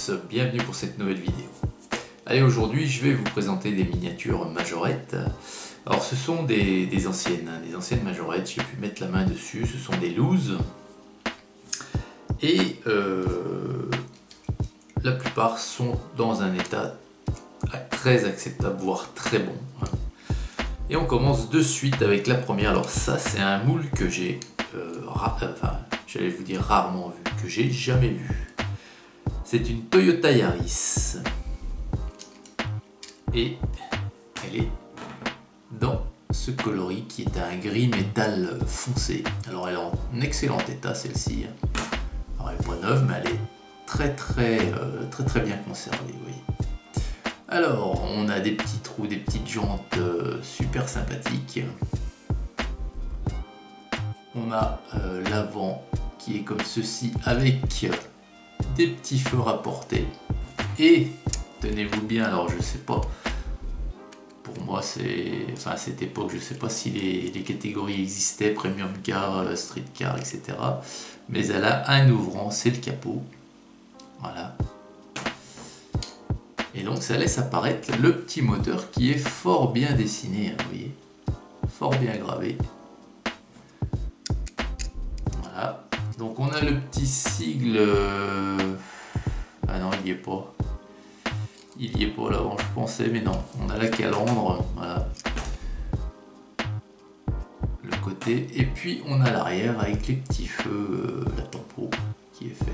tous, bienvenue pour cette nouvelle vidéo. Allez, aujourd'hui je vais vous présenter des miniatures majorettes. Alors ce sont des anciennes majorettes, j'ai pu mettre la main dessus, ce sont des looses. Et la plupart sont dans un état très acceptable, voire très bon. Et on commence de suite avec la première. Alors ça c'est un moule que j'ai, j'allais vous dire rarement vu, que j'ai jamais vu. C'est une Toyota Yaris. Et elle est dans ce coloris qui est un gris métal foncé. Alors elle est en excellent état celle-ci. Alors elle n'est pas neuve, mais elle est très bien conservée. Vous voyez. Alors on a des petits trous, des petites jantes super sympathiques. On a l'avant qui est comme ceci avec des petits feux rapportés. Et tenez-vous bien, alors je sais pas. Pour moi, à cette époque, je ne sais pas si les catégories existaient, Premium Car, Street Car, etc. Mais elle a un ouvrant, c'est le capot. Voilà. Et donc, ça laisse apparaître le petit moteur qui est fort bien dessiné, hein, vous voyez. Fort bien gravé. Voilà. Donc, on a le petit sigle. Ah non, il n'y est pas. Il y est pas l'avant, je pensais, mais non. On a la calandre, voilà. Le côté. Et puis on a l'arrière avec les petits feux, la tempo qui est faite.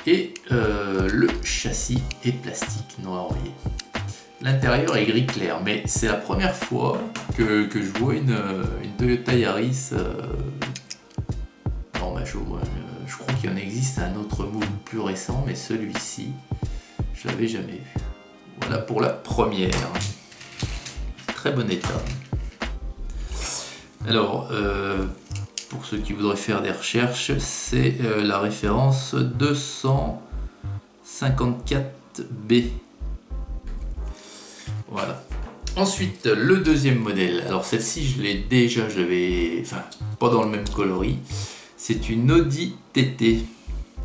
Et le châssis est plastique noir, vous voyez. L'intérieur est gris clair, mais c'est la première fois que je vois une Toyota Yaris en majo. Je crois qu'il y en existe un autre moule plus récent, mais celui-ci, je l'avais jamais vu. Voilà pour la première. Très bon état. Alors, pour ceux qui voudraient faire des recherches, c'est la référence 254B. Voilà. Ensuite, le deuxième modèle. Alors celle-ci, je l'avais, enfin, pas dans le même coloris. C'est une Audi TT.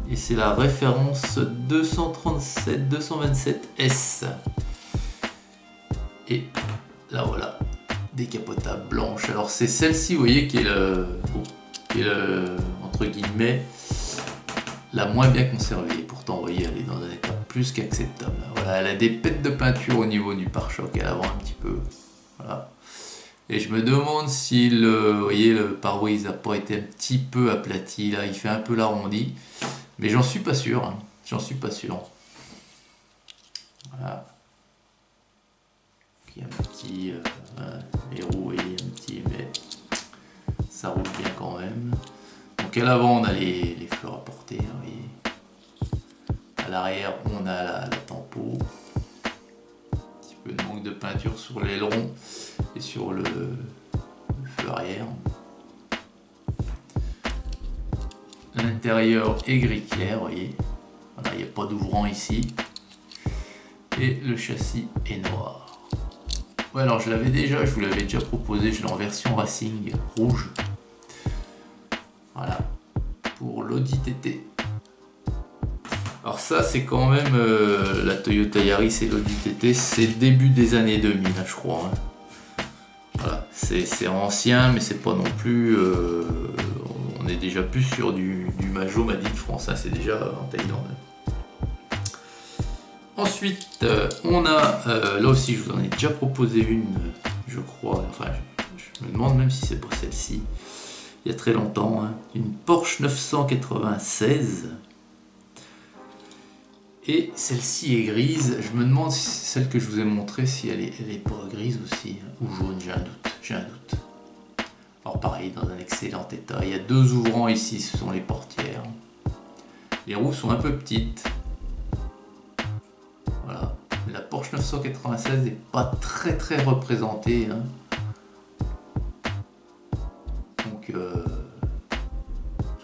Et c'est la référence 227-227S. Et là voilà, décapotable blanche. Alors c'est celle-ci, vous voyez, qui est entre guillemets, la moins bien conservée. Pourtant, vous voyez, elle est dans un état plus qu'acceptable. Voilà, elle a des pètes de peinture au niveau du pare-choc à l'avant un petit peu. Voilà. Et je me demande si vous voyez, le pare-brise n'a pas été un petit peu aplati. Là, il fait un peu l'arrondi. Mais j'en suis pas sûr, hein. J'en suis pas sûr. Voilà. Il y a un petit... les roues, et un petit... mais ça roule bien quand même. Donc à l'avant, on a les feux rapportés. Hein, vous voyez. À l'arrière, on a la tempo. Un petit peu de manque de peinture sur l'aileron et sur le feu arrière. L'intérieur est gris clair, vous voyez. Voilà, il n'y a pas d'ouvrant ici. Et le châssis est noir. Ouais, alors je l'avais déjà, je vous l'avais déjà proposé, je l'ai en version racing rouge. Voilà, pour l'Audi TT. Alors ça, c'est quand même la Toyota Yaris et l'Audi TT, c'est début des années 2000, hein, je crois. Hein. Voilà, c'est ancien, mais c'est pas non plus... on est déjà plus sur du Majo Made in France, hein, c'est déjà en Thaïlande. Ensuite, on a, là aussi je vous en ai déjà proposé une, je crois, enfin je me demande même si c'est pas celle-ci, il y a très longtemps, hein, une Porsche 996. Et celle-ci est grise, je me demande si c'est celle que je vous ai montrée, si elle est pas grise aussi, hein, ou jaune, j'ai un doute. Alors pareil, dans un excellent état. Il y a deux ouvrants ici, ce sont les portières. Les roues sont un peu petites. Voilà. Mais la Porsche 996 n'est pas très représentée. Hein. Donc,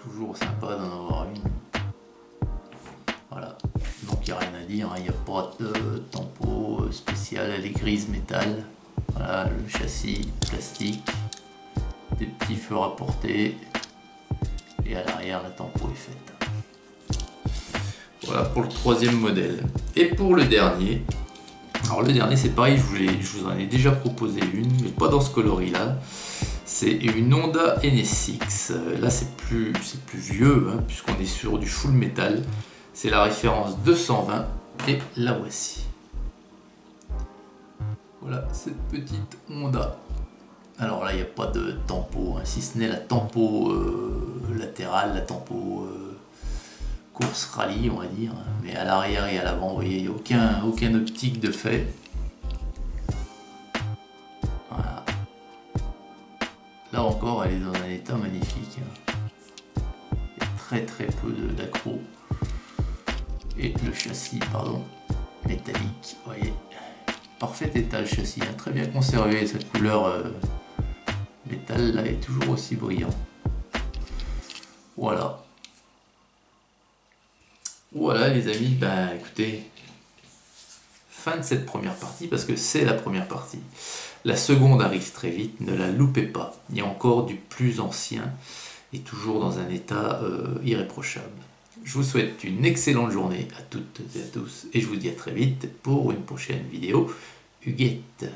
toujours sympa d'en avoir une. Voilà. Donc il n'y a rien à dire, hein. Il n'y a pas de tempo spécial, elle est grise métal. Voilà, le châssis plastique. Des petits feux rapportés et à l'arrière la tempo est faite. Voilà pour le troisième modèle. Et pour le dernier, alors le dernier c'est pareil, je vous en ai déjà proposé une, mais pas dans ce coloris là. C'est une Honda NSX. Là c'est plus vieux, hein, puisqu'on est sur du full métal. C'est la référence 220 et la voici. Voilà cette petite Honda. Alors là il n'y a pas de tempo, hein, si ce n'est la tempo latérale, la tempo course rallye on va dire. Mais à l'arrière et à l'avant, vous voyez, il n'y a aucun optique de fait. Voilà. Là encore elle est dans un état magnifique. Il y a très peu d'accro. Et le châssis, pardon, métallique, vous voyez, parfait état le châssis, hein, très bien conservé, cette couleur métal là est toujours aussi brillant. Voilà. Voilà les amis, ben écoutez, fin de cette première partie, parce que c'est la première partie. La seconde arrive très vite, ne la loupez pas. Il y a encore du plus ancien et toujours dans un état irréprochable. Je vous souhaite une excellente journée à toutes et à tous et je vous dis à très vite pour une prochaine vidéo Huguette.